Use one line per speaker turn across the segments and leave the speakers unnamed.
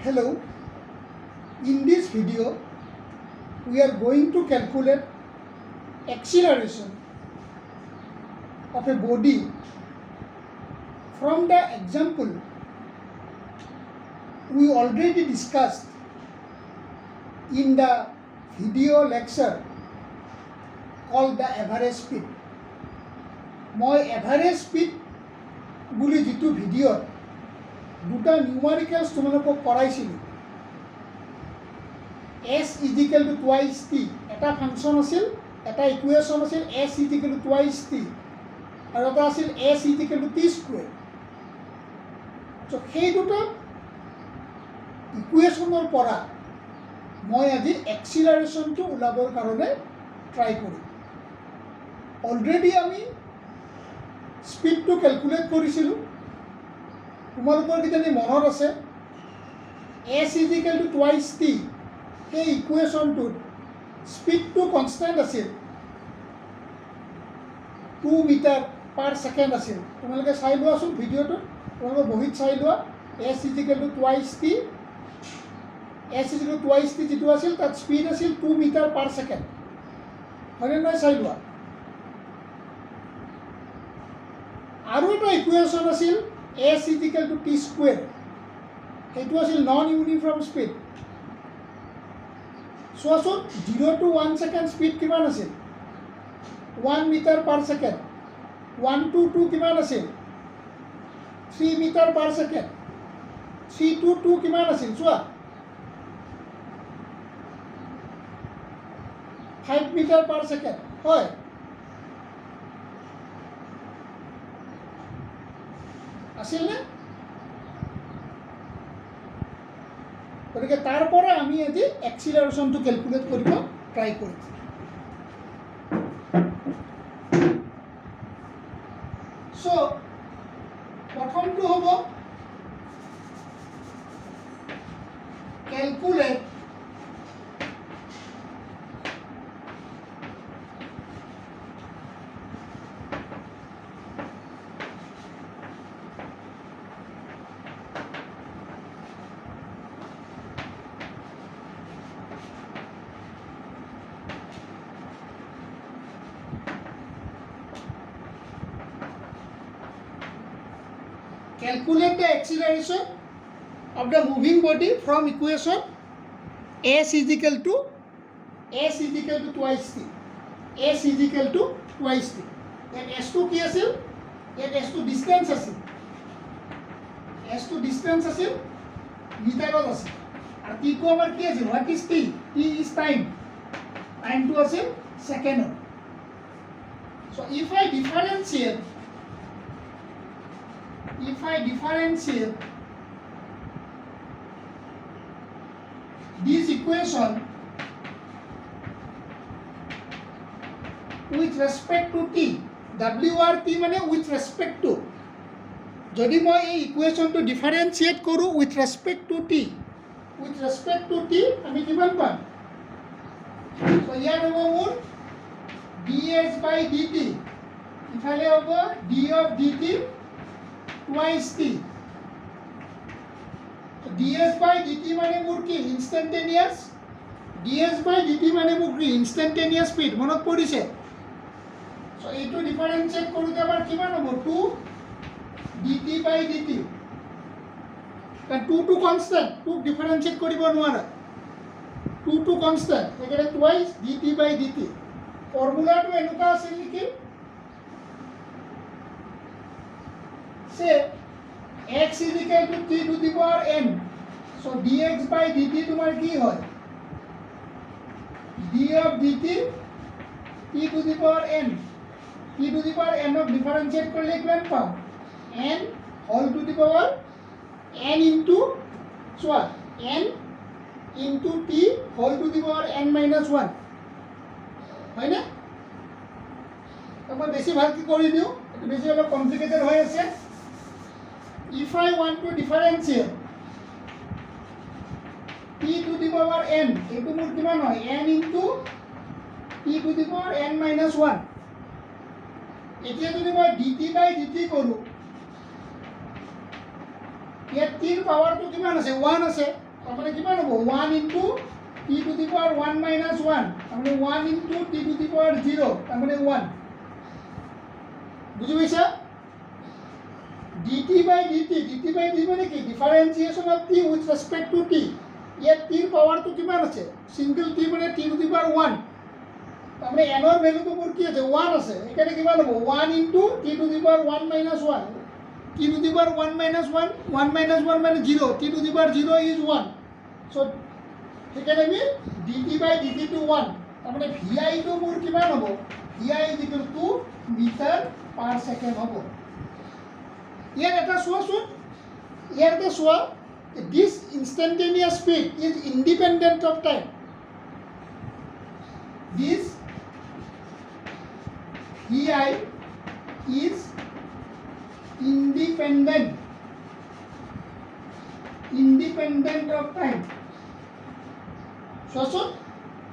Hello, in this video we are going to calculate acceleration of a body from the example we already discussed in the video lecture called the average speed. মই average speed বুলি যিটো ভিডিঅ'ত দুটা নিউমাৰিকেলছ তোমালোকক কৰাইছিলোঁ s is equal to twice t এটা function আছিল এটা ইকুৱেশ্যন আছিল s is equal to twice t আৰু এটা আছিল s is equal to t square so' সেই দুটা ইকুৱেশ্যনৰ পৰা মই আজি এক্সিলাৰেশ্যনটো ওলাবৰ কাৰণে ট্ৰাই কৰিম অলৰেডি আমি স্পীডটো কেলকুলেট কৰিছিলোঁ তোমালোকৰ কিজানি মনত আছে s is equal to twice t সেই ইকুৱেশ্যনটোত স্পীডটো কনষ্টেণ্ট আছিল 2 মিটাৰ পাৰ ছেকেণ্ড আছিল তোমালোকে চাই লোৱাচোন ভিডিঅ'টো তোমালোকে বহীত চাই লোৱা s is equal to twice t যিটো আছিল তাত স্পীড আছিল 2 মিটাৰ পাৰ ছেকেণ্ড হয়নে নহয় চাই লোৱা আৰু এটা ইকুৱেশ্যন আছিল s is equal to t square সেইটো আছিল নন ইউনিফৰ্ম স্পীড চোৱাচোন 0 to 1 ছেকেণ্ড স্পীড কিমান আছিল 1 মিটাৰ পাৰ ছেকেণ্ড 1 to 2 কিমান আছিল 3 মিটাৰ পাৰ ছেকেণ্ড 3 to 2 কিমান আছিল চোৱা 5 মিটাৰ পাৰ ছেকেণ্ড হয় আছিল নে গতিকে তাৰ পৰা আমি আজি এক্সিলাৰেশ্যনটো কেলকুলেট কৰিব ট্ৰাই কৰিম চ' প্ৰথমটো হ'ব calculate calculate the acceleration of the moving body from equation s equal to twice t s equal to twice t and s2 কি আছিল ইয়াত s2 distance আছিল মিটাৰত আছিল আৰু t টো আমাৰ কি আছিল what is t is time টো আছিল সেকেন্ডত so if I differentiate this equation with respect to t wrt মানে with respect to যদি মই এই ইকুৱেশ্যনটো ডিফাৰেঞ্চিয়েট কৰোঁ with respect to t আমি কিমান পাম so ইয়াত হ'ব মোৰ ds by dt ইফালে হ'ব d of dt twice t so ds by dt মানে মোৰ কি ইনষ্টেন্টেনিয়াছ মানে মোৰ কি ইনষ্টেন্টেনিয়াছ স্পীড মনত পৰিছে so এইটো ডিফাৰেঞ্চিয়েট কৰোঁতে আমাৰ কিমান হ'ব 2 dt by dt কাৰণ 2 টো কনষ্টেণ্ট 2 ডিফাৰেঞ্চিয়েট কৰিব নোৱাৰা 2 টো কনষ্টেণ্ট সেইকাৰণে twice dt by dt ফৰ্মুলাটো এনেকুৱা আছিল নেকি say x is equal to t to the power n so dx by dt তোমার কি হয় d of dt t to the power n of differentiate করলে কিমান পাম n whole to the power n into so n into t whole to the power n minus 1 হয় না আমরা বেশি ভালকে কৰি দিও এটা বেশি অলপ কমপ্লিকেটেড হৈ আছে if I want to differentiate t to the power n etu mur kiman hoy n into t to the power n minus 1 etia jodi moi dt by dt koru ইয়াত t ৰ পাৱাৰটো কিমান আছে 1 আছে তাৰমানে কিমান হ'ব 1 into T to the power 1 minus 1 তাৰমানে 1 into T to the power 0 তাৰমানে 1 বুজি পাইছা dt by dt মানে কি differentiation of t with respect to t ইয়াত টিৰ পাৱাৰটো কিমান আছে সিংগল টি মানে টি টু দি পাৱাৰ 1 তাৰমানে এনৰ ভেলুটো মোৰ কি আছে 1 আছে সেইকাৰণে কিমান হ'ব 1 into T to the power 1 minus 1 T to the power 1 minus 1 1 minus 1 মানে 0 T to the power 0 is 1 চ' সেইকাৰণে আমি dt by dt to 1 তাৰমানে vi টো মোৰ কিমান হ'ব vi is equal to metre per second হ'ব ইয়াত এটা চোৱাচোন ইয়াতে চোৱা this instantaneous speed is independent of time this vi is independent of time চোৱাচোন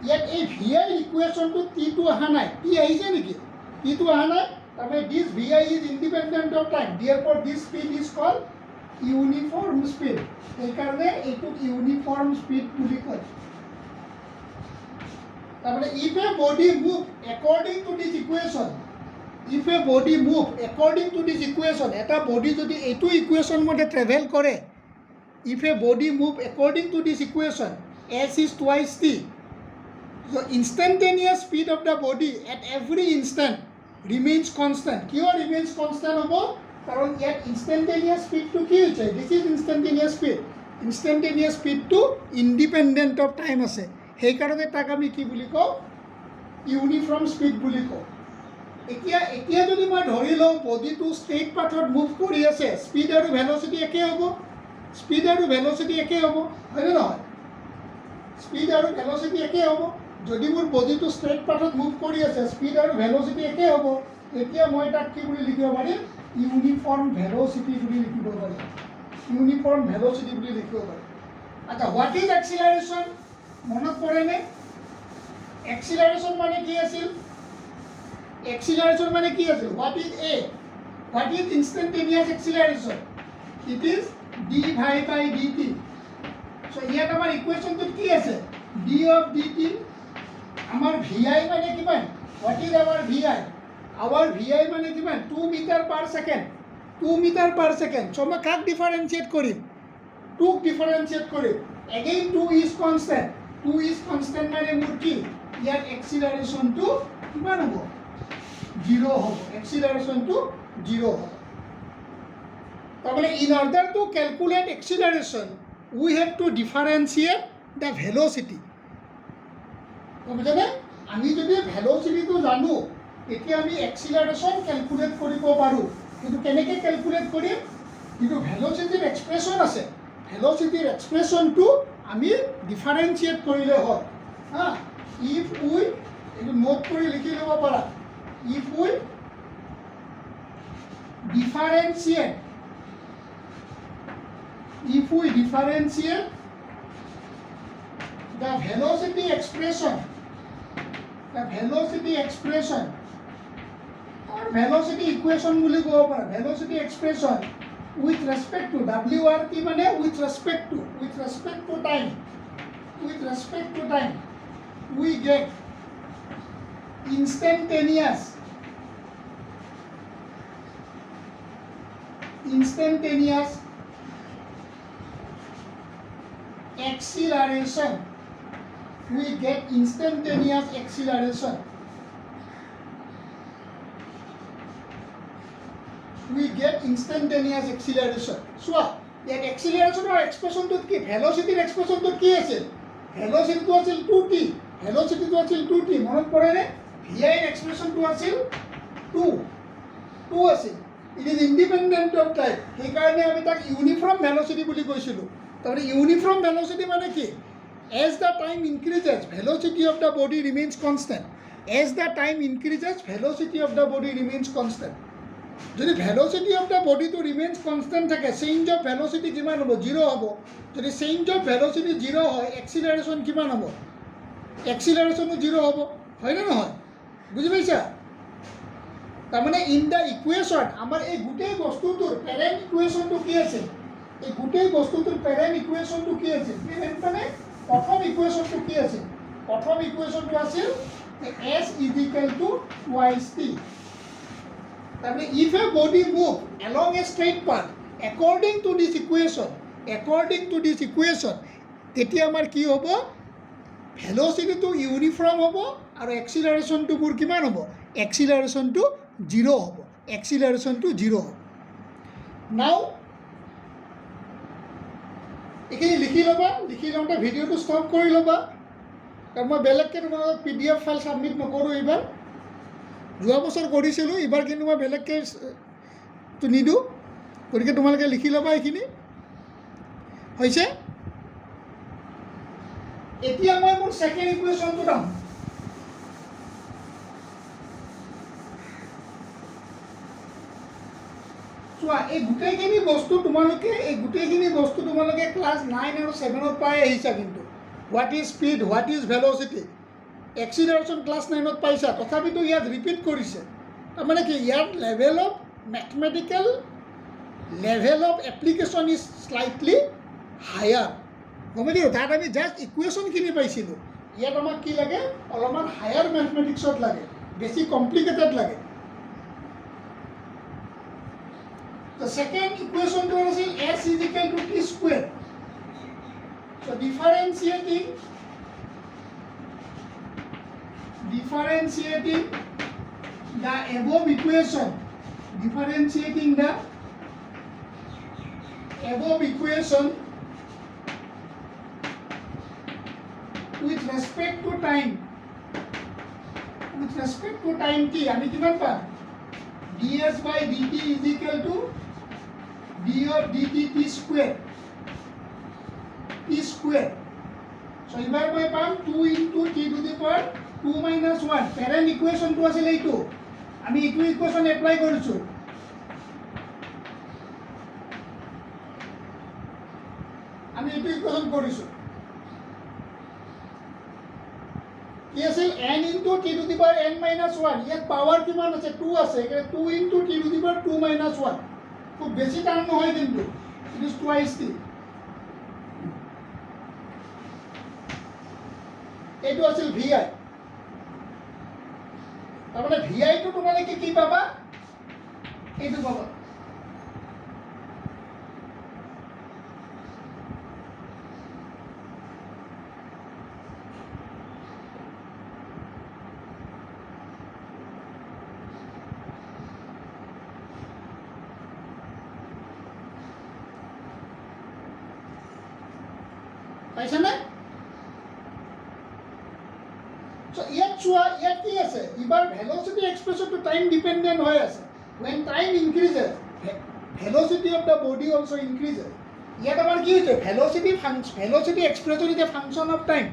ইয়াত এই vi ইকুৱেশ্যনটো টিটো অহা নাই টি আহিছে নেকি টিটো অহা নাই তাৰমানে দিছ vi is independent of time therefore this speed is called uniform speed সেইকাৰণে এইটোক ইউনিফৰ্ম স্পীড বুলি কয় তাৰমানে if a body move according to this equation if a body move according to this equation এটা body যদি এইটো equation মতে travel কৰে if a body move according to this equation s is twice t the instantaneous speed of the body at every instant remains constant কিয় remains constant হ'ব কাৰণ ইয়াত instantaneous speed to কি হৈছে this is instantaneous speed to independent of time আছে সেইকাৰণে তাক আমি কি বুলি কওঁ ইউনিফৰ্ম স্পীড বুলি কওঁ এতিয়া যদি মই ধৰি লওঁ বডিটো ষ্ট্ৰেইট পাথত মুভ কৰি আছে স্পীড আৰু ভেলচিটি একে হ'ব হয়নে নহয় স্পীড আৰু ভেলচিটি একে হ'ব যদি মোৰ বডিটো ষ্ট্ৰেইট পাথত মুভ কৰি আছে স্পীড আৰু ভেলচিটি একে হ'ব তেতিয়া মই তাক কি বুলি লিখিব পাৰিম ইউনিফৰ্ম ভেলচিটি বুলি লিখিব পাৰিম আচ্ছা হোৱাট ইজ এক্সিলাৰেশ্যন মনত পৰেনে এক্সিলাৰেশ্যন মানে কি আছিল what is instantaneous acceleration it is d by dt so ইয়াত আমাৰ ইকুৱেশ্যনটোত কি আছে d of dt আমাৰ vi মানে কিমান হোৱাট ইজ আমাৰ vi মানে কিমান 2 মিটাৰ পাৰ ছেকেণ্ড চ' মই কাক ডিফাৰেঞ্চিয়েট কৰিম 2ক ডিফাৰেঞ্চিয়েট কৰিম এগেইন 2 ইজ কনষ্টেণ্ট মানে মোৰ কি ইয়াত এক্সিলাৰেশ্যনটো কিমান হ'ব 0 হ'ব তাৰমানে in order to calculate acceleration we have to differentiate the velocity বুজিছানে আমি যদি ভেলচিটিটো জানো তেতিয়া আমি এক্সিলাৰেশ্যন কেলকুলেট কৰিব পাৰোঁ কিন্তু কেনেকৈ কেলকুলেট কৰিম কিন্তু ভেলচিটিৰ এক্সপ্ৰেশ্যন আছে ভেলচিটিৰ এক্সপ্ৰেশ্যনটো আমি ডিফাৰেঞ্চিয়েট কৰিলে হয় হা ইফ উই এইটো নোট কৰি লিখি ল'ব পাৰা if we differentiate the velocity expression or velocity equation বুলি ক'ব পাৰা velocity expression with respect to wrt মানে with respect to time we get instantaneous acceleration চোৱা ইয়াত এক্সিলাৰেশ্যনৰ এক্সপ্ৰেশ্যনটোত কি ভেলচিটিৰ এক্সপ্ৰেশ্যনটোত কি আছিল ভেলচিটিটো আছিল 2t মনত পৰেনে vi ৰ এক্সপ্ৰেশ্যনটো আছিল 2 আছিল it is independent of time সেইকাৰণে আমি তাক ইউনিফৰ্ম ভেলচিটি বুলি কৈছিলোঁ তাৰমানে ইউনিফৰ্ম ভেলচিটি মানে কি as the time increases velocity of the body remains constant যদি velocity of the body to remains constant থাকে change of velocity কিমান হ'ব 0 হ'ব যদি change of velocity 0 হয় acceleration কিমান হ'ব acceleration 0 হ'ব হয় না নহয় বুজি পাইছা তাৰমানে ইন দ্য ইকুৱেশ্যন আমাৰ এই গোটেই বস্তুটোৰ পেৰেণ্ট ইকুৱেশ্যনটো কি আছে এই গোটেই বস্তুটোৰ পেৰেণ্ট ইকুৱেশ্যনটো কি আছিল পেৰেণ্ট মানে প্ৰথম ইকুৱেশ্যনটো কি আছিল প্ৰথম ইকুৱেশ্যনটো আছিল s is equal to twice t তাৰমানে if a body move along a straight path according to this equation তেতিয়া আমাৰ কি হ'ব ভেল'চিটিটো ইউনিফৰ্ম হ'ব আৰু এক্সিলাৰেশ্যনটো মোৰ কিমান হ'ব এক্সিলাৰেশ্যনটো 0 হ'ব নাও এইখিনি লিখি ল'বা লিখি লওঁতে ভিডিঅ'টো ষ্টপ কৰি ল'বা কাৰণ মই বেলেগকৈ তোমালোকক PDF ফাইল ছাবমিট নকৰোঁ এইবাৰ যোৱা বছৰ কৰিছিলোঁ এইবাৰ কিন্তু মই বেলেগকৈ নিদিওঁ গতিকে তোমালোকে লিখি ল'বা এইখিনি হৈছে এতিয়া মই মোৰ ছেকেণ্ড ইকুৱেশ্যনটো দাম চোৱা এই গোটেইখিনি বস্তু তোমালোকে ক্লাছ 9 আৰু 7ত পাই আহিছা কিন্তু what is speed what is velocity acceleration class 9ত পাইছা তথাপিতো ইয়াত ৰিপিট কৰিছে তাৰমানে কি ইয়াৰ level of mathematical level of application is slightly higher গম পাইছোঁ তাত আমি জাষ্ট ইকুৱেশ্যনখিনি পাইছিলোঁ ইয়াত আমাক কি লাগে অলপমান হায়াৰ মেথমেটিক্সত লাগে বেছি কমপ্লিকেটেড লাগে The second equation to us is s is equal to t square. So differentiating the above equation with respect to time t আমি কিমান পাম ds by dt is equal to d of dt t square so এবাৰ মই পাম 2 into t to the power 2 minus 1 parent equation to আছিল এইটো আমি এইটো ইকুৱেশ্যন এপ্লাই কৰিছোঁ কি আছিল n into t to the power n minus 1 ইয়াত পাৱাৰ কিমান আছে 2 আছে এখানে 2 into t to the power 2 minus 1 খুব বেছি টাৰ্ম নহয় কিন্তু ইট ইজ টুৱাইচ টি এইটো আছিল vi তাৰমানে vi টো তোমালোকে কি পাবা এইটো পাবা পাইছানে So ইয়াত চোৱা ইয়াত কি আছে ইবাৰ ভেল'চিটি এক্সপ্ৰেছনটো টাইম ডিপেণ্ডেণ্ট হৈ আছে when time increases velocity of the body also increases ইয়াত আমাৰ কি হৈছে velocity expression is a function of time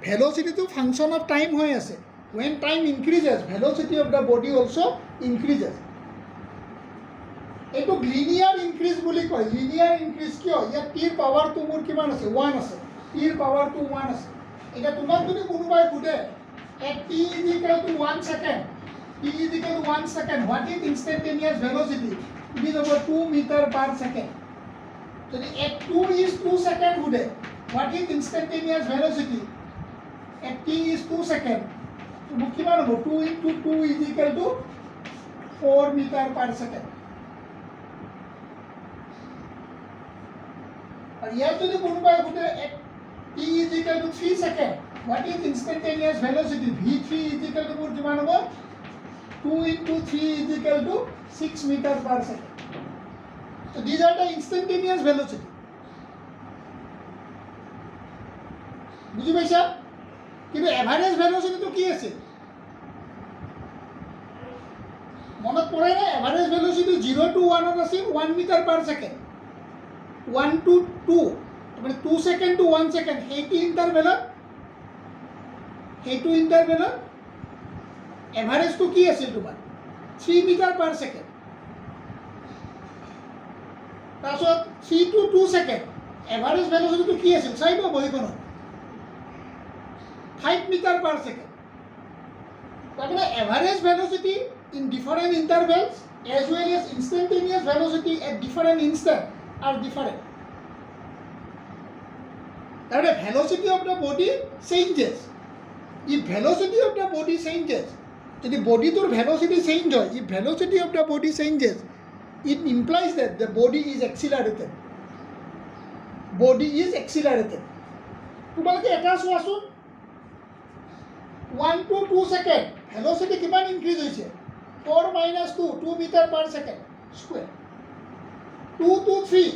ভেল'চিটিটো ফাংচন অফ টাইম হৈ আছে when time increases velocity of the body also increases এইটো লিনিয়াৰ ইনক্ৰিজ বুলি কয় লিনিয়াৰ ইনক্ৰিজ কিয় ইয়াত টিৰ পাৱাৰটো মোৰ কিমান আছে 1 আছে টিৰ পাৱাৰটো 1 আছে এটা তোমাক যদি কোনোবাই সোধে at t is equal to 1 second what is instantaneous velocity it is about 2 meter per second so at 2 is 2 second সোধে what is instantaneous velocity at t is 2 second so মোক কিমান হ'ব 2 into 2 is equal to 4 meter per second और यार যদি কোনোবাই সোধে t is equal to 3 second what is instantaneous velocity v3 is equal to কিমান হ'ব 2 into 3 is equal to 6 meter per second so these are the instantaneous velocity বুজি পাইছা কিন্তু এভাৰেজ ভেলোচিটিটো কি আছে মনত পৰে না এভাৰেজ ভেলোচিটি 0 to 1 ত আছিল 1 meter per second 1 to 2 মানে 2 second to 1 second সেইটো ইণ্টাৰভেলত এভাৰেজটো কি আছিল তোমাৰ 3 meter per second তাৰপিছত 3 to 2 second এভাৰেজ ভেলোচিটিটো কি আছিল চাইব বহিখনত 5 meter per second তাৰমানে average velocity in different intervals as well as instantaneous velocity at different instant are different তাৰমানে velocity of the body changes. If velocity of the body changes, যদি বডিটোৰ velocity change হয়, if velocity of the body changes, it implies that the body is accelerated. Body is accelerated. তোমালোকে এটা চোৱাচোন, 1 to 2 second velocity কিমান increase হৈছে? 4 - 2, 2 metre per second square. 2 to 3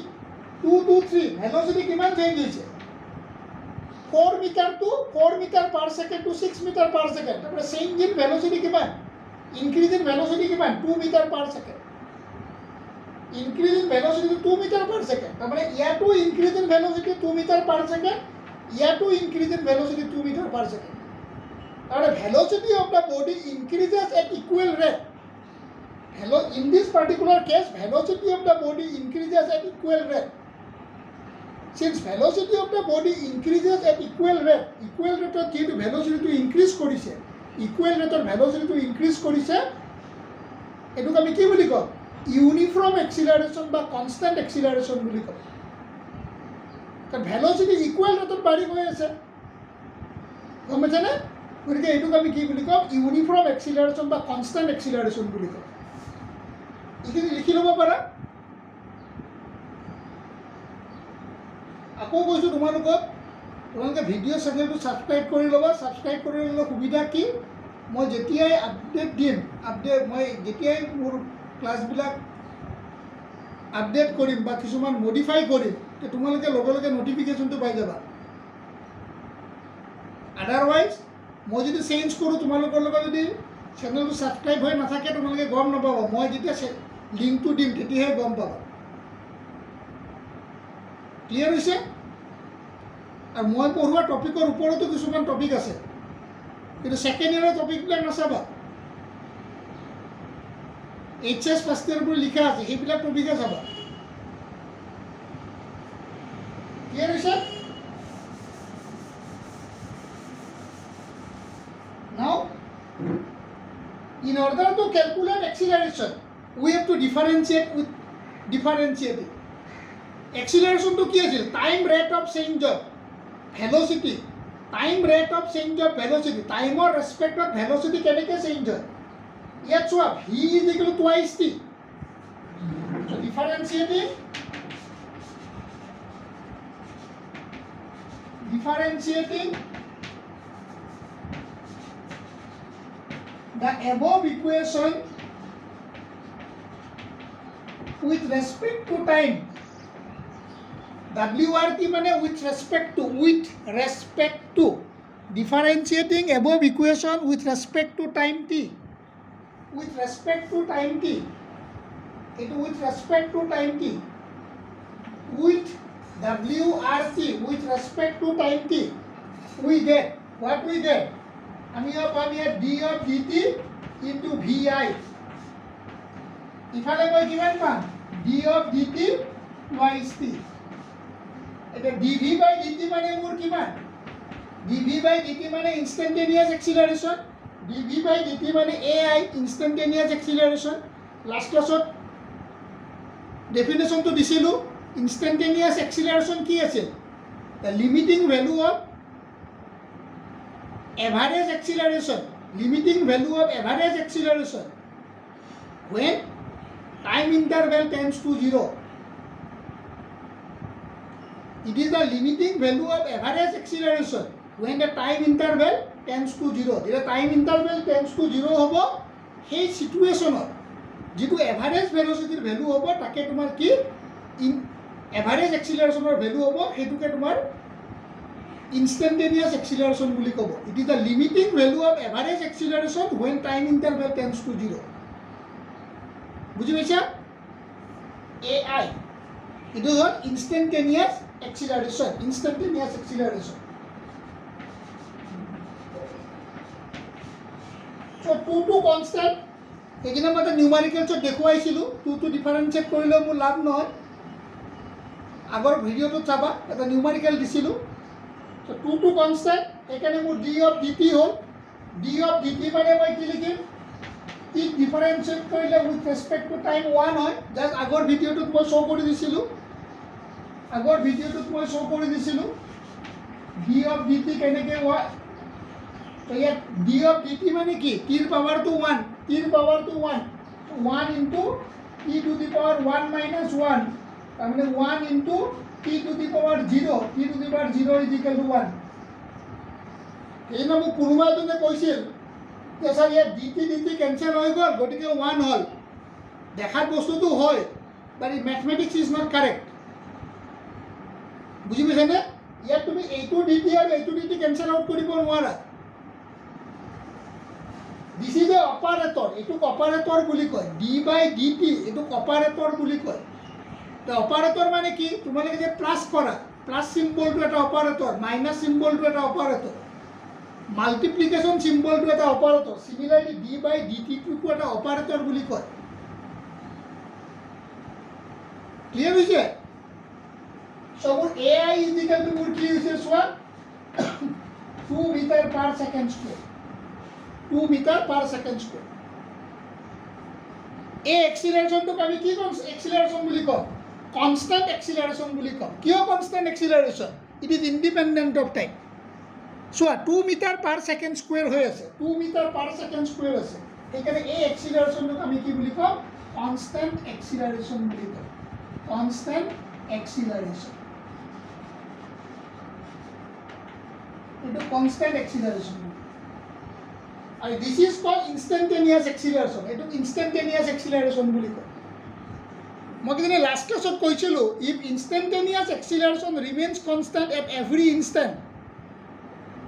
velocity কিমান change হৈছে? 4 metre per second to 6 metre per second. তাৰপৰা change in velocity কিমান? Increase in velocity কিমান? 2 metre per second. Increase in velocity 2 metre per second. তাৰমানে ইয়াতো increase in velocity 2 metre per second, ইয়াতো increase in velocity 2 metre per second. তাৰমানে velocity of the body increases at equal rate. In this particular case, velocity of the body increases at equal rate. Since velocity of the body increases at equal rate যেহেতু velocity increase কৰিছে, equal rate velocity increase কৰিছে, এটোক আমি কি বুলি কওঁ? Uniform এক্সিলাৰেশ্যন বা constant এক্সিলাৰেশ্যন বুলি কওঁ। কাৰণ velocity equal rate বাঢ়ি গৈ আছে, গম পাইছানে? গতিকে এইটোক আমি কি বুলি কওঁ? ইউনিফৰ্ম এক্সিলাৰেশ্যন বা কনষ্টেণ্ট এক্সিলাৰেশ্যন বুলি কওঁ। এইখিনি লিখি ল'ব পাৰা। আকৌ কৈছোঁ তোমালোকে ভিডিঅ' চেনেলটো ছাবস্ক্ৰাইব কৰি ল'বা। ছাবস্ক্ৰাইব কৰি ল'লে সুবিধা কি? মই যেতিয়াই আপডেট দিম, মই যেতিয়াই মোৰ ক্লাছবিলাক আপডেট কৰিম বা কিছুমান মডিফাই কৰিম, তেতিয়া তোমালোকে লগে লগে নটিফিকেশ্যনটো পাই যাবা। আদাৰৱাইজ মই যদি চেঞ্জ কৰোঁ, তোমালোকৰ লগত যদি চেনেলটো ছাবস্ক্ৰাইব হৈ নাথাকে, তোমালোকে গম নাপাবা। মই যেতিয়া লিংকটো দিম তেতিয়াহে গম পাবা। ক্লিয়াৰ হৈছে? আৰু মই পঢ়োৱা টপিকৰ ওপৰতো কিছুমান টপিক আছে, কিন্তু ছেকেণ্ড ইয়েৰৰ টপিকবিলাক নাচাবা। HS ফাৰ্ষ্ট ইয়েৰ বুলি লিখা আছে, সেইবিলাক টপিকে চাবা। ক্লিয়াৰ হৈছে? Now, in order to calculate acceleration, we have to differentiate with differentiating. Acceleration to কি আছিল? Time rate of change of velocity. Time rate of change of velocity. Time or respect of velocity কেনেকৈ change হয়? ইয়াত চোৱা, v is equal to twice t. So differentiating the above equation with respect to time. WRT মানে with respect to. Differentiating above equation with respect to time t. With respect to time t. It with respect to time t. With WRT with respect to time t. We get what we get? আমি পাম ইয়াত d of dt into vi. ইফালে মই কিমান পাম? d of dt twice t. এটা dv by dt মানে মোৰ কিমান? dv by dt মানে ইনষ্টেণ্টেনিয়াছ এক্সিলাৰেশ্যন, dv by dt মানে ai ইনষ্টেণ্টেনিয়াছ এক্সিলাৰেশ্যন। লাষ্ট ক্লাছত ডেফিনেশ্যনটো দিছিলোঁ। ইনষ্টেণ্টেনিয়াছ এক্সিলাৰেশ্যন কি আছিল? The limiting value of average acceleration, limiting value of average acceleration when time interval tends to 0. It is the limiting value of average acceleration when the time interval tends to 0. The time interval tends to 0 হ'ব, সেই সিচুৱেশ্যনত যিটো average ভেল'চিটিৰ value হ'ব তাকে তোমাৰ কি average এক্সিলাৰেশ্যনৰ value হ'ব, সেইটোকে তোমাৰ instantaneous acceleration বুলি ক'ব। It is the limiting value of average acceleration when time interval tends to 0. বুজি পাইছা? AI এইটো হ'ল instantaneous acceleration. So 2 constant, সেইদিনা মই নিউমাৰিকেলছত দেখুৱাইছিলোঁ। 2 ডিফাৰেঞ্চিয়েট কৰিলেও মোৰ লাভ নহয়। আগৰ ভিডিঅ'টোত চাবা, এটা নিউমাৰিকেল দিছিলোঁ। So 2 constant, এখানে মোৰ d of dt হ'ল। d of dt মানে মই কি লিখিম? ই ডিফাৰেঞ্চিয়েট কৰিলে উইথ ৰেসপেক্ট টু টাইম 1 হয়। জাস্ট আগৰ ভিডিঅ'টোত মই শ্ব' কৰি দিছিলোঁ। ডি অফ ডি টি কেনেকৈ হয় তো ইয়াত ডি অফ ডি টি মানে কি টিৰ পাৱাৰটো 1 টিৰ পাৱাৰটো 1 1 into T to the power 1 minus 1 তাৰমানে 1 into T to the power 0 T to the power 0 is equal to 1 সেইদিনা মোক কোনোবা এজনে কৈছিল যে ছাৰ ইয়াত ডি টি কেঞ্চেল হৈ গ'ল গতিকে 1 হ'ল দেখাত বস্তুটো হয় বাট মেথমেটিক্স ইজ নট কাৰেক্ট বুজি পাইছানে ইয়াত তুমি এইটো ডি টি আৰু এইটো ডি টি কেঞ্চেল আউট কৰিব নোৱাৰা দিছ ইজ এ অপাৰেটৰ এইটোক অপাৰেটৰ বুলি কয় ডি বাই ডি টি এইটোক অপাৰেটৰ বুলি কয় তো অপাৰেটৰ মানে কি তোমালোকে যে প্লাছ কৰা প্লাছ চিম্বলটো এটা অপাৰেটৰ মাইনাছ চিম্বলটো এটা অপাৰেটৰ মাল্টিপ্লিকেশ্যন চিম্বলটো এটা অপাৰেটৰ চিমিলাৰলি ডি বাই ডি টিটোকো এটা অপাৰেটৰ বুলি কয় ক্লিয়াৰ হৈছে So, AI is equal to what is what? 2 meter per second square. 2 meter per second square. A acceleration to kami ki acceleration buli ko? Constant acceleration buli ko. Kyo constant acceleration? It is independent of time. So, 2 meter per second square hoye ase. 2 meter per second square ase. Ekane A acceleration to kami ki buli ko? Constant acceleration buli ko. Constant acceleration. Into constant acceleration. And this is called instantaneous acceleration. It is instantaneous acceleration. I last class if instantaneous acceleration remains constant at every instant,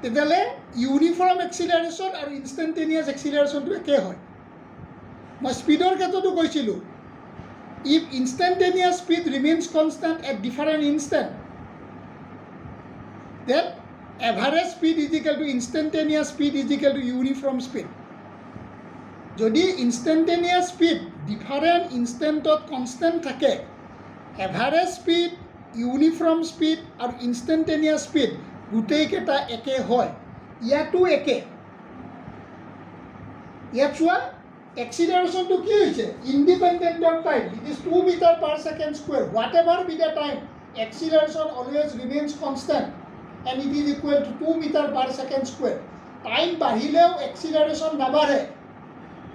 then uniform acceleration or instantaneous acceleration to a My speed or if instantaneous speed remains constant at different instant, then average speed is equal to instantaneous speed is equal to uniform speed. Jodi instantaneous speed different instant constant thake, average speed, uniform speed or instantaneous speed gutei keta eke hoy. Yato eke. Yat chua acceleration to ki hoise independent of time. It is 2 meter per second square. Whatever be the time, acceleration always remains constant. And it is equal to 2 meter per second square. Time bahileo acceleration nabare.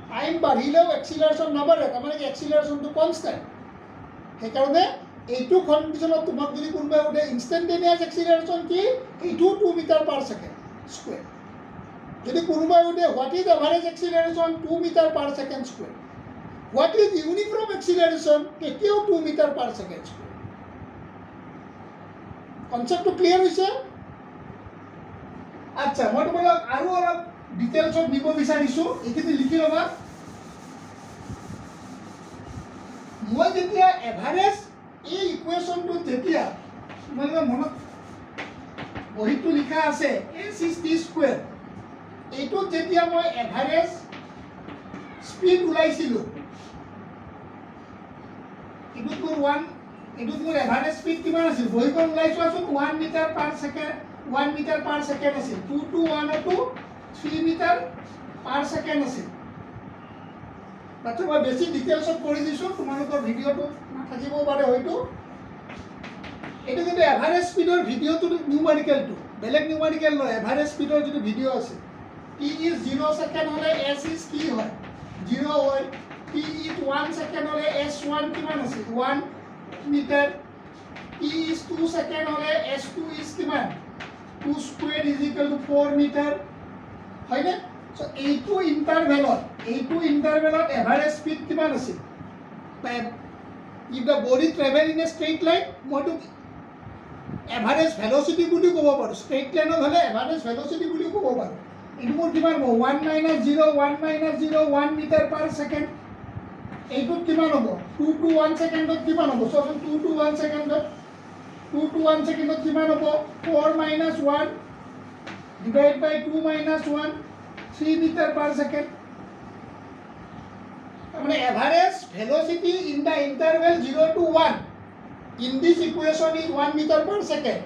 Time bahileo acceleration nabare. Tamane acceleration to constant. He karone এইটো কন্ডিশনত তোমাক যদি কোনবা ওদে instantaneous acceleration কি এইটো 2 metre per second square যদি কোনবা ওদে what is average acceleration 2 metre per second square what is uniform acceleration কেতিয়াও 2 মিটার পার সেকেন্ড স্কয়ার কনসেপ্টটো ক্লিয়ার হৈছে আচ্ছা মই তোমাক আৰু অলপ ডিটেইলছত দিব বিচাৰিছো এইখিনি লিখি লবা মই যেতিয়া এভাৰেজ এই ইকুৱেশ্যনটো যেতিয়া মানে মনত বহিটো লিখা আছে s is t স্কয়াৰ এইটো যেতিয়া মই এভাৰেজ স্পীড উলাইছিলো এইটো মোৰ এভাৰেজ স্পীড কিমান আছিল বহিখন উলাইছো আছিল 1 metre per second 1 metre per second আছিল 2 to 1 to 3 metre per second আছিল বাট মই বেছি ডিটেইলছত কৰি দিছো তোমালোকৰ ভিডিওটো নাথাকিব পাৰে হয়তো এটো কিন্তু এভাৰেজ স্পীডৰ ভিডিওটো নিউমেৰিকেলটো বেলেগ নিউমেৰিকেল নহয় এভাৰেজ স্পীডৰ যদি ভিডিও আছে t is 0 সেকেন্ড হলে s is কি হয় 0 হয় t is 1 সেকেন্ড হলে s1 কিমান আছে 1 মিটাৰ t is 2 সেকেন্ড হলে s2 is কিমান 2 square is equal to 4 metre হয়নে সো এইটো ইন্টাৰভেলত এভাৰেজ স্পীড কিমান আছে if the body travel in a straight line মইতো এভাৰেজ ভেলোসিটি বুলি ক'ব পাৰো স্ট্ৰেইট লাইনত হলে এভাৰেজ ভেলোসিটি বুলি ক'ব পাৰো এইটো মোৰ কিমান হ'ব 1 - 0 1 মিটাৰ পাৰ সেকেন্ড এইটো কিমান হ'ব 2 to 1 সেকেন্ডত কিমান হ'ব সো 2 to 1 সেকেন্ডত কিমান হ'ব 4 - 1 divided by 2 - 1 3 meter per second. মানে average velocity in the interval 0 to 1 in this equation is 1 meter per second.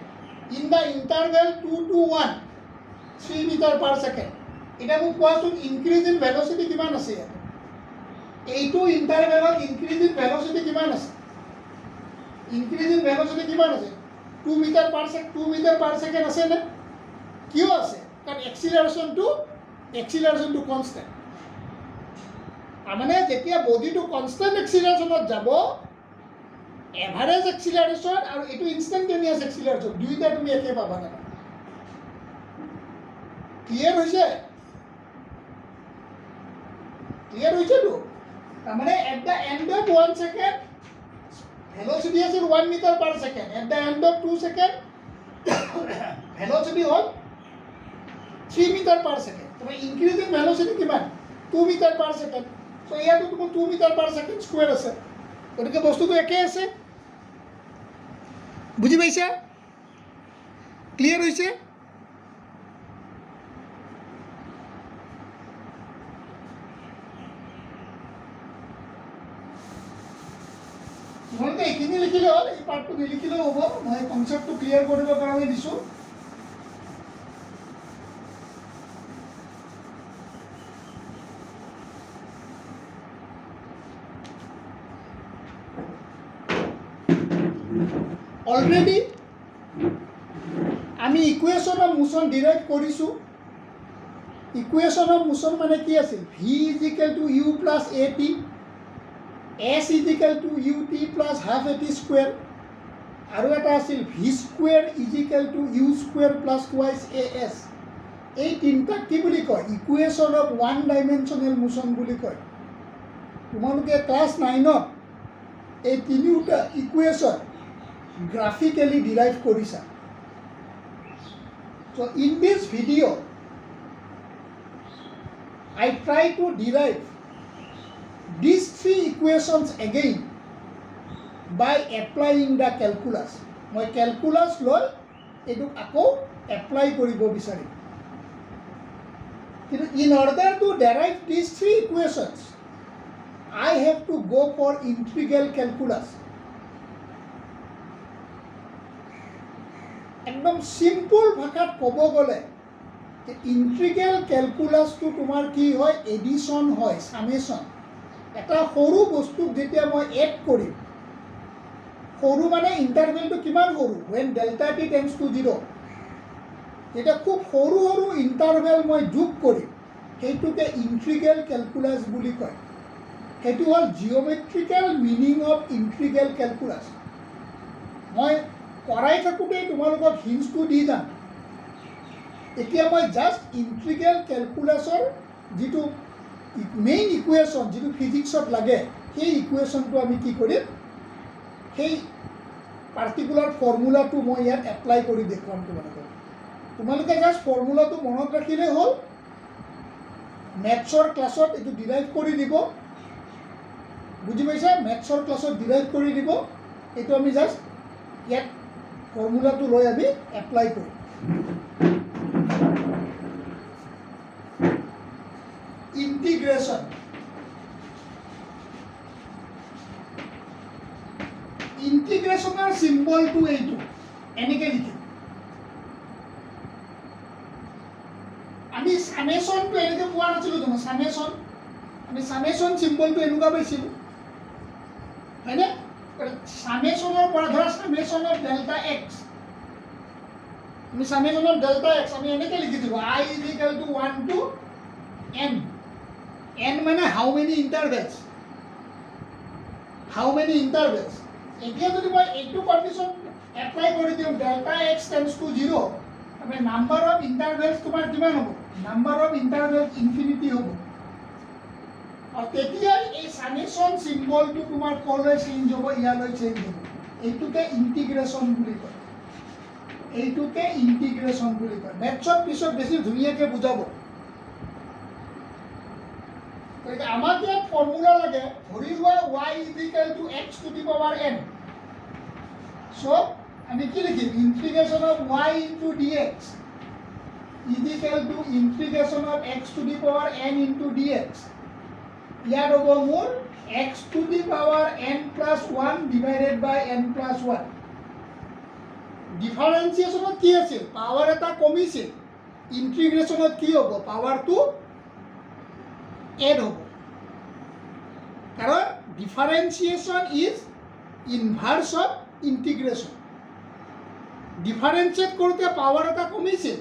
In the interval 2 to 1 3 meter per second. এটা মোক কোৱাচোন increase in velocity কিমান আছে এইটো ইন্টাৰভেলত increase in velocity কিমান আছে 2 meter per second আছে নে কিয় আছে? কাৰণ এক্সিলাৰেশ্যনটো কনষ্টেণ্ট। তাৰমানে যেতিয়া বডিটো কনষ্টেণ্ট এক্সিলাৰেশ্যনত যাব, এভাৰেজ এক্সিলাৰেশ্যন আৰু এইটো ইনষ্টেণ্টেনিয়াছ এক্সিলাৰেশ্যন দুয়োটা তুমি একে পাবা নাপাবা। ক্লিয়াৰ হৈছে? ক্লিয়াৰ হৈছেতো? তাৰমানে at the end of 1 second velocity আছিল 1 metre per second, at the end of 2 second velocity হ'ল 3 মিটাৰ পাৰ ছেকেণ্ড। তোমাৰ ইনক্ৰিজিং ভেলচিটি কিমান? 2 মিটাৰ পাৰ ছেকেণ্ড। চ' ইয়াতো তোমাৰ 2 মিটাৰ পাৰ ছেকেণ্ড স্কুৱেৰ আছে, গতিকে বস্তুটো একে আছে। বুজি পাইছা? ক্লিয়াৰ হৈছে? তোমালোকে এইখিনি লিখিলে হ'ল, এই পাৰ্টটো নিলিখিলেও হ'ব, মই কনচেপ্টটো ক্লিয়াৰ কৰিবৰ কাৰণে দিছোঁ। অলৰেডি আমি ইকুৱেশ্যন অফ মোশ্যন ডিৰাইভ কৰিছোঁ। ইকুৱেশ্যন অফ মোশ্যন মানে কি আছিল? V is equal to u plus a t, s is equal to u t plus half a t square, আৰু এটা আছিল v square is equal to u square plus twice a s. এই তিনিটাক কি বুলি কয়? Equation of one dimensional motion বুলি কয়। তোমালোকে ক্লাছ 9ত এই তিনিওটা ইকুৱেশ্যন গ্ৰাফিকেলি ডিৰাইভ কৰিছা। So in this video, I try to derive these three equations again by applying the calculus. মই calculus লৈ এইটোক আকৌ apply কৰিব বিচাৰিম। কিন্তু in order to derive these three equations, I have to go for integral calculus. একদম simple ভাষাত ক'ব গ'লে ইন্টিগ্ৰেল কেলকুলাছটো তোমাৰ কি হয়? এডিশ্যন হয়, ছামেশ্যন। এটা সৰু বস্তুক যেতিয়া মই এড কৰিম, সৰু মানে ইণ্টাৰভেলটো কিমান সৰু? When delta t tends to 0, যেতিয়া খুব সৰু সৰু ইণ্টাৰভেল মই যোগ কৰিম, সেইটোকে ইন্টিগ্ৰেল কেলকুলাছ বুলি কয়। সেইটো হ'ল জিঅ'মেট্ৰিকেল মিনিং অফ ইন্টিগ্ৰেল কেলকুলাছ। মই কৰাই থাকোঁতেই তোমালোকক হিণ্টছটো দি যাম। এতিয়া মই জাষ্ট ইন্টিগ্ৰেল কেলকুলাছৰ যিটো মেইন ইকুৱেশ্যন, যিটো ফিজিক্সত লাগে, সেই ইকুৱেশ্যনটো আমি কি কৰিম? সেই পাৰ্টিকুলাৰ ফৰ্মুলাটো মই ইয়াত এপ্লাই কৰি দেখুৱাম তোমালোকক। তোমালোকে জাষ্ট ফৰ্মুলাটো মনত ৰাখিলেই হ'ল। মেথছৰ ক্লাছত এইটো ডিৰাইভ কৰি দিব। বুজি পাইছা? মেথছৰ ক্লাছত ডিৰাইভ কৰি দিব। এইটো আমি জাষ্ট ইয়াত ফৰ্মুলাটো লৈ আমি এপ্লাই কৰিম। ইন্টিগ্ৰেশ্যন। ইন্টিগ্ৰেশ্যনৰ চিম্বলটো এইটো, এনেকৈ লিখিম। আমি ছামেশ্যনটো এনেকৈ পোৱা নাছিলোঁ জানো? ছামেশ্যন, আমি ছামেশ্যন চিম্বলটো এনেকুৱা পাইছিলোঁ, হয়নে? ছামেশ্যনৰ পৰা ধৰা ছামেশ্যন অফ ডেল্টা এক্স, আমি ছামেশ্যন অফ ডেল্টা এক্স আমি এনেকৈ লিখিছিলোঁ, I is equal to 1 to n। n মানে হাউ মেনি ইণ্টাৰভেলছ, হাউ মেনি ইণ্টাৰভেলছ। এতিয়া যদি মই এইটো কণ্ডিশ্যন এপ্লাই কৰি দিওঁ, ডেল্টা এক্স টেন্ডছ টু 0, আমি নাম্বাৰ অফ ইণ্টাৰভেলছ তোমাৰ কিমান হ'ব? নাম্বাৰ অফ ইণ্টাৰভেলছ ইনফিনিটি হ'ব। আৰু তেতিয়াই এই ছামেশ্যন চিম্বলটো তোমাৰ ক'লৈ চেঞ্জ হ'ব? ইয়ালৈ চেঞ্জ হ'ব। এইটোকে ইণ্টিগ্ৰেশ্যন বুলি কয়। এইটোকে ইণ্টিগ্ৰেশ্যন বুলি কয়। মেথছত পিছত বেছি ধুনীয়াকৈ বুজাব। গতিকে আমাক ইয়াত ফৰ্মুলা লাগে। ধৰি লোৱা y is equal to x to the power n। So' আমি কি লিখিম? Integration of y into dx is equal to integration of x to the power n into dx। ইয়াত হ'ব মোৰ x to the power n plus 1 divided by n plus 1। ডিফাৰেঞ্চিয়েশ্যনত কি আছিল? Power এটা কমিছিল। ইণ্টিগ্ৰেশ্যনত কি হ'ব? পাৱাৰটো এড হ'ব। কাৰণ differentiation is inverse of integration. Differentiate কৰোঁতে পাৱাৰ এটা কমিছিল,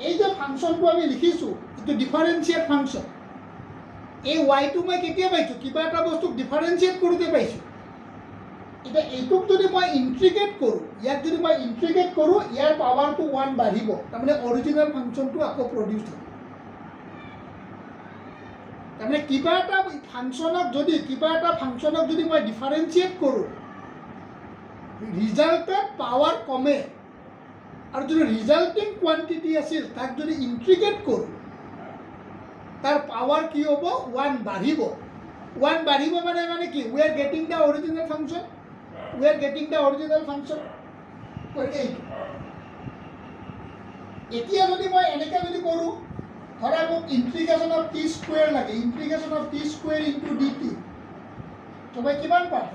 এই যে ফাংচনটো আমি লিখিছোঁ এইটো ডিফাৰেঞ্চিয়েট ফাংচন এই ৱাইটো মই কেতিয়া পাইছোঁ কিবা এটা বস্তুক ডিফাৰেঞ্চিয়েট কৰোঁতে পাইছোঁ এতিয়া এইটোক যদি মই ইণ্টিগ্ৰেট কৰোঁ ইয়াক যদি মই ইণ্টিগ্ৰেট কৰোঁ ইয়াৰ পাৱাৰটো 1 বাঢ়িব তাৰমানে অৰিজিনেল ফাংচনটো আকৌ প্ৰডিউচ হ'ব তাৰমানে কিবা এটা ফাংচনক যদি মই ডিফাৰেঞ্চিয়েট কৰোঁ ৰিজাল্টত পাৱাৰ কমে আৰু যদি ৰিজাল্টিং কোৱান্টিটি আছিল তাক যদি ইণ্টিগ্ৰেট কৰোঁ তাৰ পাৱাৰ কি হ'ব 1 বাঢ়িব 1 বাঢ়িব মানে কি we are getting the original function এতিয়া যদি মই এনেকৈ যদি কৰোঁ ধৰা মোক ইণ্টিগ্ৰেশ্যন অফ টি স্কুৱেৰ লাগে integration of t square into d t তো মই কিমান পাম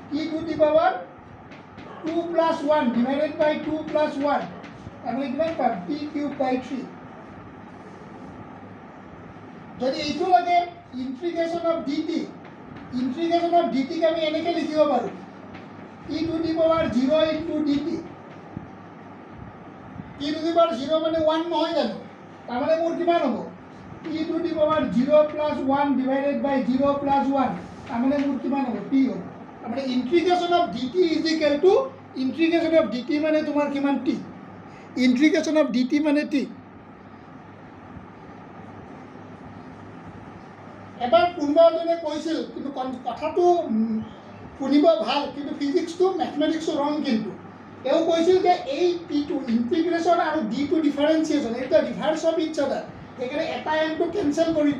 t to the power 2 + 1 divided by 2 + 1 আমি কিমান পাম টি কিউব বাই 3 যদি এইটো লাগে ইণ্টিগ্ৰেশ্যন অফ ডি টিক আমি এনেকৈ লিখিব পাৰোঁ t to the power 0 into d t t to the power 0 মানে 1 নহয় জানো তাৰমানে মোৰ কিমান হ'ব t to the power 0 + 1 divided by 0 + 1 তাৰমানে মোৰ কিমান হ'ব টি হ'ব তাৰমানে integration of d T is equal to integration of d t মানে তোমাৰ কিমান T integration of d t মানে টি এবাৰ কোনোবা এজনে কৈছিল কিন্তু কথাটো শুনিব ভাল কিন্তু ফিজিক্সটো মেথমেটিক্সটো ৰং কিন্তু তেওঁ কৈছিল যে এই টিটো ইণ্টিগ্ৰেশ্যন আৰু ডিটো ডিফাৰেঞ্চিয়েশ্যন এইটো ৰিভাৰ্ছ অফ ইচ আদাৰ সেইকাৰণে এটা এনটো কেঞ্চেল কৰি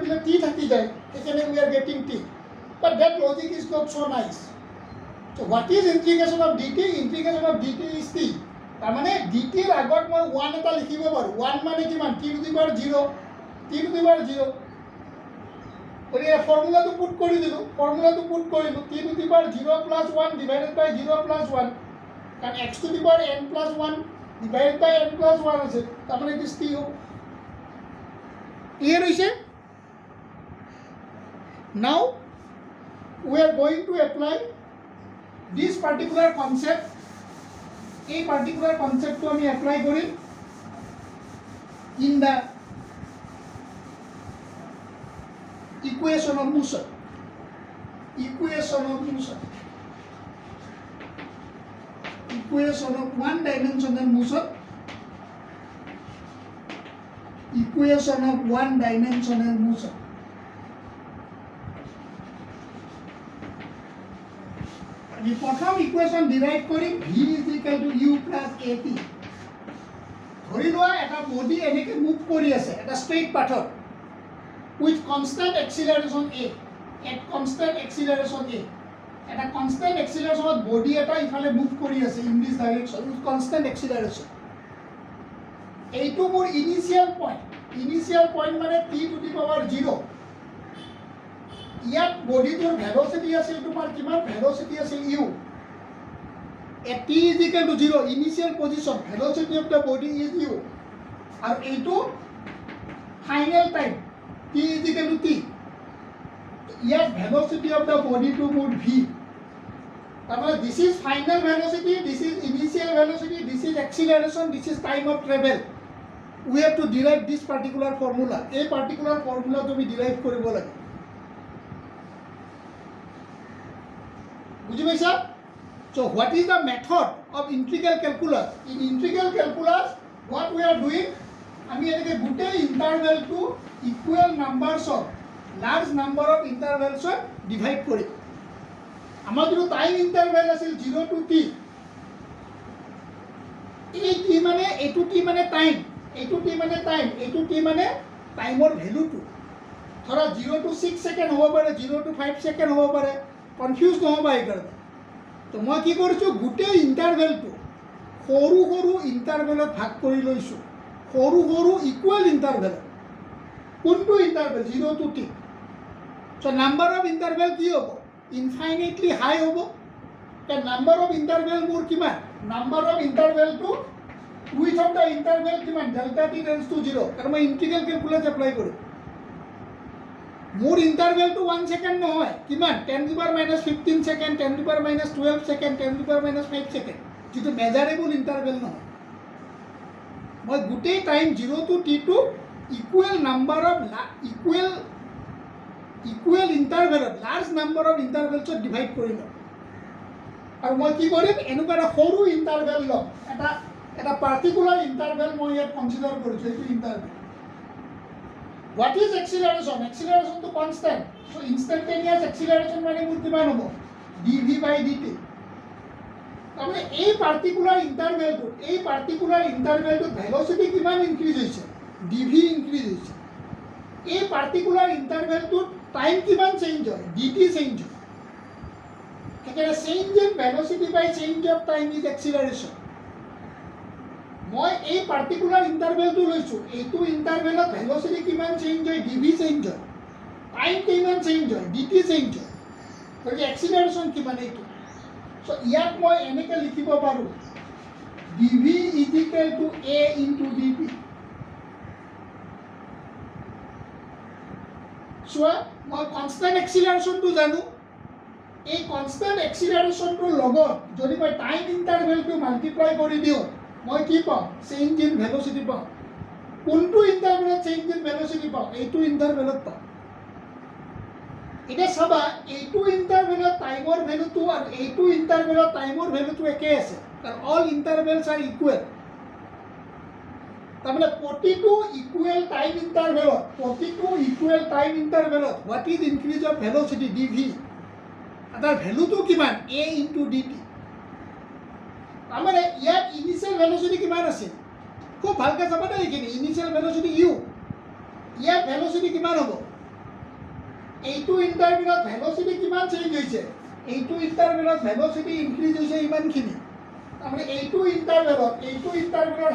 দিলে টি থাকি যায় সেইকাৰণে উই are getting T but that logic is not so' nice so' what is integration of d T integration of d T is T তাৰমানে ডি টিৰ আগত মই 1 এটা লিখিব পাৰোঁ 1 মানে কিমান টি টু দি পাৱাৰ 0 গতিকে ফৰ্মুলাটো পুট কৰি দিলোঁ t to the power 0 + 1 divided by 0 + 1 কাৰণ x to the power n + 1 divided by n + 1 আছে তাৰমানে ইট ইজ টি হ'ব ক্লিয়াৰ হৈছে now we are going to apply this particular concept এই particular কনচেপ্টটো আমি এপ্লাই কৰিম in the equation of motion equation of one dimensional motion আমি প্ৰথম ইকুৱেশ্যন ডিৰাইভ কৰিম v = u + at ধৰি লোৱা এটা বডি এনেকৈ মুভ কৰি আছে এটা straight পাথত with constant acceleration a at constant acceleration a eta constant acceleration body eta ifale move kori ase in this direction with constant acceleration eitu mor initial point mane t to the power 0 yat body tor velocity ase tomar kiman velocity ase u at t is equal to 0 initial position velocity of the body is u aru eitu final time t is equal to t. Yes, velocity of the body to move v. This is final velocity, this is initial velocity, this is acceleration, this is time of travel. We have to derive this particular formula. A particular formula to be derived koribo lage. Bujhi paisa? So what is the method of integral calculus? In integral calculus, what we are doing? আমি এনেকৈ গোটেই ইণ্টাৰভেলটো equal numbers of large number of ইণ্টাৰভেলছত divide কৰিম আমাৰ যিটো time interval আছিল 0 to t এই টি মানে এইটো টি মানে টাইম এইটো টি মানে টাইমৰ ভেলুটো ধৰা 0 to 6 ছেকেণ্ড হ'ব পাৰে 0 to 5 ছেকেণ্ড হ'ব পাৰে কনফিউজ নহ'ব এইকাৰণে তো মই কি কৰিছোঁ গোটেই ইণ্টাৰভেলটো সৰু সৰু ইণ্টাৰভেলত ভাগ কৰি লৈছোঁ সৰু ইকুৱেল ইণ্টাৰভেল কোনটো interval 0 to t so' number of interval কি হ'ব ইনফাইনাইটলি হাই হ'ব কাৰণ নাম্বাৰ অফ ইণ্টাৰভেল মোৰ কিমান নাম্বাৰ অফ ইণ্টাৰভেলটো উইথ অফ দ্য ইণ্টাৰভেল কিমান ডেল্টা টি টেন্ডছ টু 0 কাৰণ মই ইণ্টিগ্ৰেল কেলকুলাছ এপ্লাই কৰিম মোৰ ইণ্টাৰভেলটো 1 ছেকেণ্ড নহয় কিমান 10⁻15 ছেকেণ্ড 10⁻12 ছেকেণ্ড 10⁻5 ছেকেণ্ড যিটো মেজাৰেবল ইণ্টাৰভেল নহয় মই গোটেই টাইম 0 to t টো ইকুৱেল নাম্বাৰ অফ ইকুৱেল ইণ্টাৰভেলত লাৰ্জ নাম্বাৰ অফ ইণ্টাৰভেলছত ডিভাইড কৰি ল'ম আৰু মই কি কৰিম এনেকুৱা এটা সৰু ইণ্টাৰভেল ল'ম এটা পাৰ্টিকুলাৰ ইণ্টাৰভেল মই ইয়াত কনচিডাৰ কৰিছোঁ এইটো ইণ্টাৰভেল হোৱাট ইজ এক্সিলাৰেশ্যন এক্সিলাৰেশ্যনটো কনষ্টেণ্ট চ' ইনষ্টেণ্টেনিয়াছ এক্সিলাৰেশ্যন মানে মোৰ কিমান হ'ব dv by dt তাৰমানে এই পাৰ্টিকুলাৰ ইণ্টাৰভেলটোত ভেলচিটি কিমান ইনক্ৰিজ হৈছে dv ইনক্ৰিজ হৈছে এই পাৰ্টিকুলাৰ ইণ্টাৰভেলটোত টাইম কিমান চেঞ্জ হয় dt চেঞ্জ হয় সেইকাৰণে change in velocity by change of time is acceleration মই এই পাৰ্টিকুলাৰ ইণ্টাৰভেলটো লৈছোঁ এইটো ইণ্টাৰভেলত ভেলচিটি কিমান চেঞ্জ হয় dv চেঞ্জ হয় টাইম কিমান চেঞ্জ হয় dt চেঞ্জ হয় গতিকে এক্সিলাৰেশ্যন কিমান এইটো চ' ইয়াক মই এনেকৈ লিখিব পাৰোঁ dv is equal two a into dt চোৱা মই কনষ্টেণ্ট এক্সিলাৰেশ্যনটো জানো এই কনষ্টেণ্ট এক্সিলাৰেশ্যনটোৰ লগত যদি মই টাইম ইণ্টাৰভেলটো মাল্টিপ্লাই কৰি দিওঁ মই কি পাওঁ চেঞ্জ ইন ভেলচিটি পাওঁ কোনটো ইণ্টাৰভেলত চেঞ্জ ইন ভেলচিটি পাওঁ এইটো ইণ্টাৰভেলত পাওঁ এতিয়া চাবা এইটো ইণ্টাৰভেলত টাইমৰ ভেলুটো আৰু এইটো ইণ্টাৰভেলত টাইমৰ ভেলুটো একেই আছে কাৰণ অল ইণ্টাৰভেলছ আৰ ইকুৱেল তাৰমানে প্ৰতিটো ইকুৱেল টাইম ইণ্টাৰভেলত what is increase of velocity dv তাৰ ভেলুটো কিমান a ইনটু dt তাৰমানে ইয়াত ইনিচিয়েল ভেলচিটি কিমান আছিল খুব ভালকৈ চাবা দেই এইখিনি ইনিচিয়েল ভেলচিটি u ইয়াত ভেলচিটি কিমান হ'ব এইটো ইণ্টাৰভেলত ভেলচিটি কিমান চেঞ্জ হৈছে এইটো ইণ্টাৰভেলত ভেলচিটি ইনক্ৰিজ হৈছে ইমানখিনি তাৰমানে এইটো ইণ্টাৰভেলত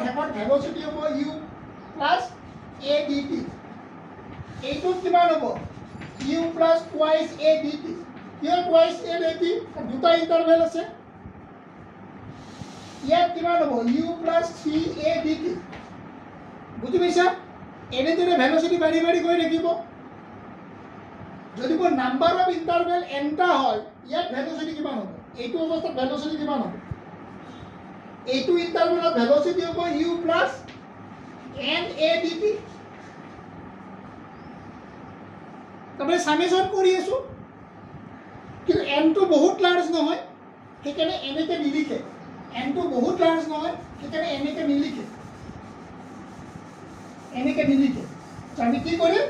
শেষত ভেলচিটি হ'ব u প্লাছ a dt এইটোত কিমান হ'ব u plus twice a dt কিয় টুৱাইছ a dt দুটা ইণ্টাৰভেল আছে ইয়াত কিমান হ'ব u প্লাছ 3a dt বুজি পাইছা এনেদৰে ভেলচিটি বাঢ়ি বাঢ়ি গৈ থাকিব যদি মোৰ নাম্বাৰ অফ ইণ্টাৰভেল এনটা হয় ইয়াত ভেলচিটি কিমান হ'ব এইটো অৱস্থাত ভেলচিটি কিমান হ'ব এইটো ইণ্টাৰভেলত ভেলচিটি হ'ব u plus n a dt তাৰমানে সামেশ্যন কৰি আছোঁ কিন্তু এনটো বহুত লাৰ্জ নহয় সেইকাৰণে এনেকৈ নিলিখে এনটো বহুত লাৰ্জ নহয় সেইকাৰণে এনেকৈ নিলিখে আমি কি কৰিম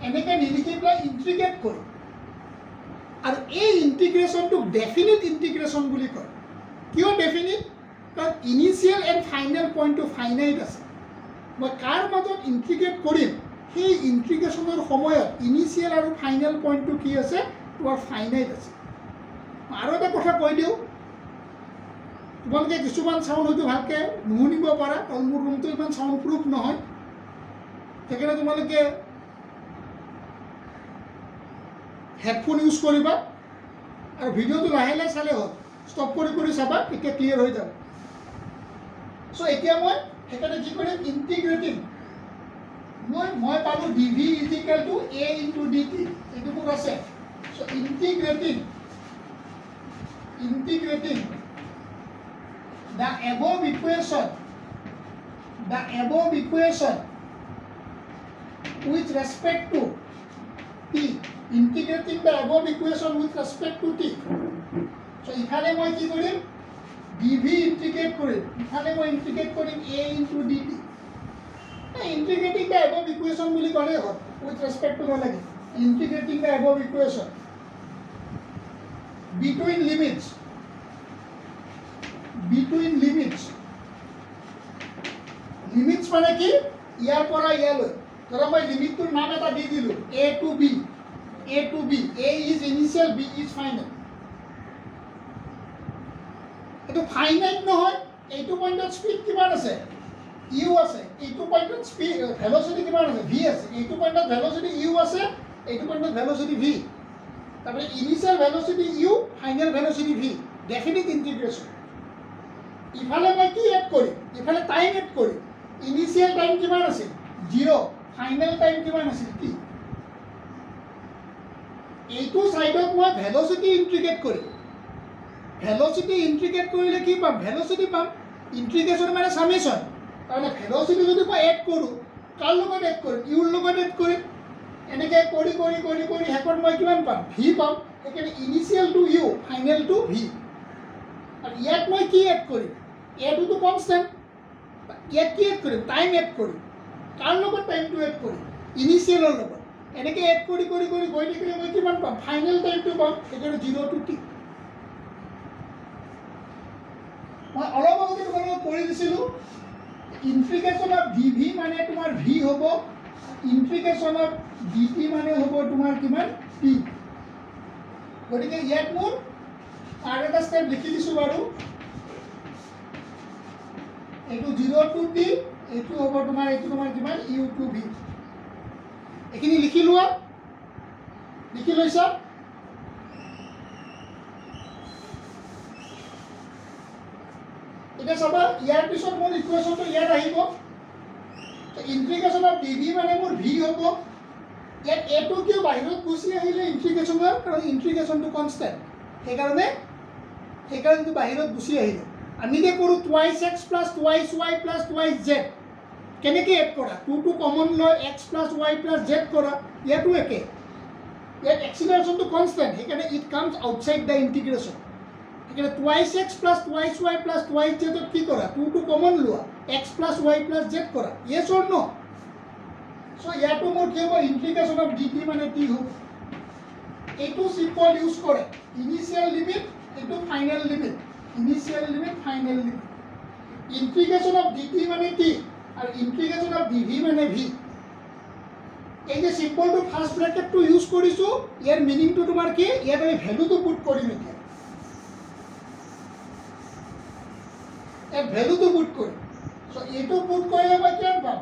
এনেকৈ নিলিখি পেলাই ইণ্টিগ্ৰেট কৰিম আৰু এই ইণ্টিগ্ৰেশ্যনটোক ডেফিনিট ইণ্টিগ্ৰেশ্যন বুলি কয় কিয় ডেফিনিট কাৰণ ইনিচিয়েল এণ্ড ফাইনেল পইণ্টটো ফাইনাইট আছে মই কাৰ মাজত ইণ্টিগ্ৰেট কৰিম সেই ইণ্টিগ্ৰেশ্যনৰ সময়ত ইনিচিয়েল আৰু ফাইনেল পইণ্টটো কি আছে তোমাৰ ফাইনাইট আছে আৰু এটা কথা কৈ দিওঁ তোমালোকে কিছুমান চাউণ্ড হয়তো ভালকৈ নুশুনিব পাৰা কাৰণ মোৰ ৰুমটো ইমান চাউণ্ড প্ৰুফ নহয় সেইকাৰণে তোমালোকে হেডফোন ইউজ কৰিবা আৰু ভিডিঅ'টো লাহে লাহে চালে হ'ল ষ্টপ কৰি চাবা তেতিয়া ক্লিয়াৰ হৈ যাব চ' এতিয়া মই সেইকাৰণে কি কৰিম ইণ্টিগ্ৰেটিং মই পালোঁ dv is equal two a into dt এইটো মোৰ আছে চ' ইণ্টিগ্ৰেটিং the above equation with respect to t integrating the above equation with respect to t so ইফালে মই কি কৰিম dv ইন্টিগ্ৰেট কৰিম ইফালে মই ইন্টিগ্ৰেট কৰিম a into dt integrating the above equation বুলি ক'লেই হ'ল with respect to নালাগে integrating the above equation between limits মানে কি ইয়াৰ পৰা ইয়ালৈ ধৰা মই লিমিটটোৰ নাম এটা দি দিলোঁ a to b a is initial b is final এইটো ফাইনাইট নহয় এইটো পইণ্টত স্পীড কিমান আছে u আছে এইটো পইণ্টত স্পীড ভেলচিটি কিমান আছে v আছে এইটো পইণ্টত ভেলচিটি u আছে এইটো পইণ্টত ভেলচিটি v তাৰমানে initial velocity u final velocity v definite integration ইফালে মই কি এড কৰিম ইফালে টাইম এড কৰিম ইনিচিয়েল টাইম কিমান আছিল 0 ফাইনেল টাইম কিমান আছিল t এইটো সাইডত মই ভেলচিটি ইন্টিগ্ৰেট কৰিম ভেলচিটি ইন্টিগ্ৰেট কৰিলে কি পাম ভেলচিটি পাম ইন্টিগ্ৰেশ্যন মানে সামেশ্যন তাৰমানে ভেলচিটি যদি মই এড কৰোঁ কাৰ লগত এড কৰিম ইউৰ লগত এড কৰিম এনেকৈ কৰি কৰি কৰি কৰি শেষত মই কিমান পাম ভি পাম সেইকাৰণে initial to u final to v আৰু ইয়াত মই কি এড কৰিম এটোতো কনষ্টেণ্ট ইয়াত কি এড কৰিম টাইম এড কৰিম কাৰ লগত টাইমটো এড কৰিম ইনিচিয়েলৰ লগত এনেকৈ এড কৰি কৰি কৰি গৈ থাকিলে মই কিমান পাম ফাইনেল টাইমটো পাম সেইকাৰণে 0 to t মই অলপ আগতে তোমালোকক কৰি দিছিলোঁ ইন্টিগ্ৰেশ্যন অফ ডি ভি মানে তোমাৰ ভি হ'ব ইন্টিগ্ৰেশ্যন অফ ডি টি মানে হ'ব তোমাৰ কিমান টি গতিকে ইয়াত মোৰ আৰু এটা ষ্টেপ লিখি দিছোঁ বাৰু এইটো 0 to t এইটো হ'ব তোমাৰ এইটো তোমাৰ কিমান ইউ টু ভি এইখিনি লিখি লোৱা লিখি লৈছা এতিয়া চাবা ইয়াৰ পিছত মোৰ ইকুৱেশ্যনটো ইয়াত আহিব ইন্টিগ্ৰেশ্যন অফ ডি ভি মানে মোৰ ভি হ'ব ইয়াত এটো কিয় বাহিৰত গুচি আহিলে ইন্টিগ্ৰেশ্যনৰ কাৰণ ইন্টিগ্ৰেশ্যনটো কনষ্টেণ্ট সেইকাৰণে বাহিৰত গুচি আহিলে আমি যে কৰোঁ twice x plus twice y plus twice z কেনেকৈ এড কৰা টু কমন লৈ x plus y plus z কৰা ইয়াতো একে ইয়াত এক্সিলাৰেশ্যনটো কনষ্টেণ্ট সেইকাৰণে it comes outside the integration সেইকাৰণে twice x plus twice y plus twice জেডত কি কৰা টু কমন লোৱা x plus y plus z কৰা য়েছ অৰ ন চ' ইয়াতো মোৰ কি হ'ব ইন্টিগ্ৰেশ্যন অফ ডি টি মানে টি হ'ব এইটো চিম্পল ইউজ কৰে ইনিচিয়েল লিমিট এইটো final limit initial limit final limit integration of d t মানে টি আৰু ইন্টিগ্ৰেশ্যন অফ ডি ভি মানে ভি এই যে চিম্পলটো ফাৰ্ষ্ট ব্ৰেকেটটো ইউজ কৰিছোঁ ইয়াৰ মিনিংটো তোমাৰ কি ইয়াত আমি ভেলুটো পুট কৰিম এতিয়া ইয়াত ভেলুটো পুট কৰিম চ' এইটো পুট কৰিলে মই কিমান পাম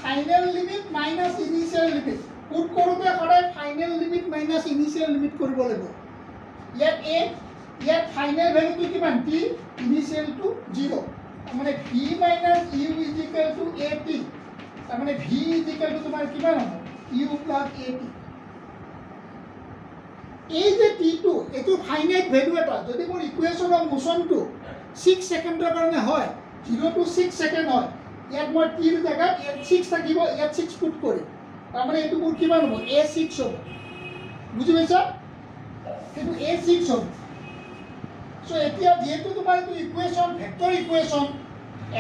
final limit minus initial limit put কৰোঁতে সদায় final limit minus initial limit কৰিব লাগিব ইয়াত ফাইনেল ভেলুটো কিমান টি ইনিচিয়েলটো 0 তাৰমানে v minus u is equal to a t তাৰমানে ভি ইজ ইকুৱেল টু তোমাৰ কিমান হ'ব ইউ প্লাছ এ টি এই যে টিটো এইটো ফাইনাইট ভেলু এটা যদি মোৰ ইকুৱেশ্যনৰ মোশ্যনটো 6 ছেকেণ্ডৰ কাৰণে হয় 0 to 6 ছেকেণ্ড হয় ইয়াত মই টিৰ জেগাত ইয়াত 6 থাকিব ইয়াত 6 পুট কৰিম তাৰমানে এইটো মোৰ কিমান হ'ব A6 হ'ব বুজি পাইছা সেইটো A6 হ'ব চ' এতিয়া যিহেতু তোমাৰ এইটো equation vector equation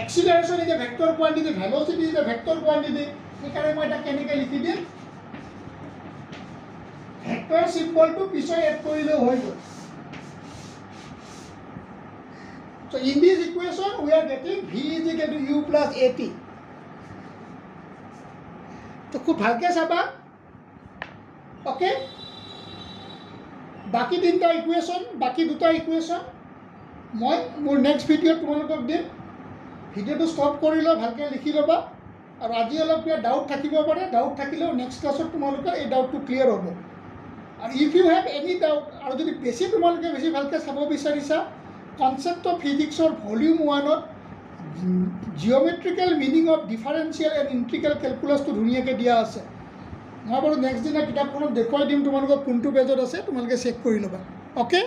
acceleration is a vector quantity velocity is a vector quantity সেইকাৰণে মই এটা কেনেকৈ লিখি দিম ভেক্টৰ চিম্বলটো পিছত এড কৰিলেও হৈ গ'ল So in this equation we are getting v is equal to u plus at. तो खूब भालके चाबा ओके बाकी तीनटा इकुएशन बाकी दुटा इकुएशन मैं मोर नेक्स्ट भिडिओ तुम्हालोকক दिम भिडिओ स्टप कर लो भालके लिखि लबा और आज अलग किया डाउट থাকিব পাৰে डाउट থাকিলেও नेक्स्ट क्लासत तुम्हालोকৰ এই डाउटটো क्लियर হ'ব और if you have any doubt और যদি বেছি তোমালোকে বেছি ভালকে চাব বিচাৰিছা কনসেপ্ট অফ ফিজিক্সৰ ভলিউম 1ত geometrical meaning of differential and integral কেলকুলাছটো ধুনীয়াকৈ দিয়া আছে মই বাৰু নেক্সট দিনা কিতাপখনত দেখুৱাই দিম তোমালোকক কোনটো পেজত আছে তোমালোকে চেক কৰি ল'বা অ'কে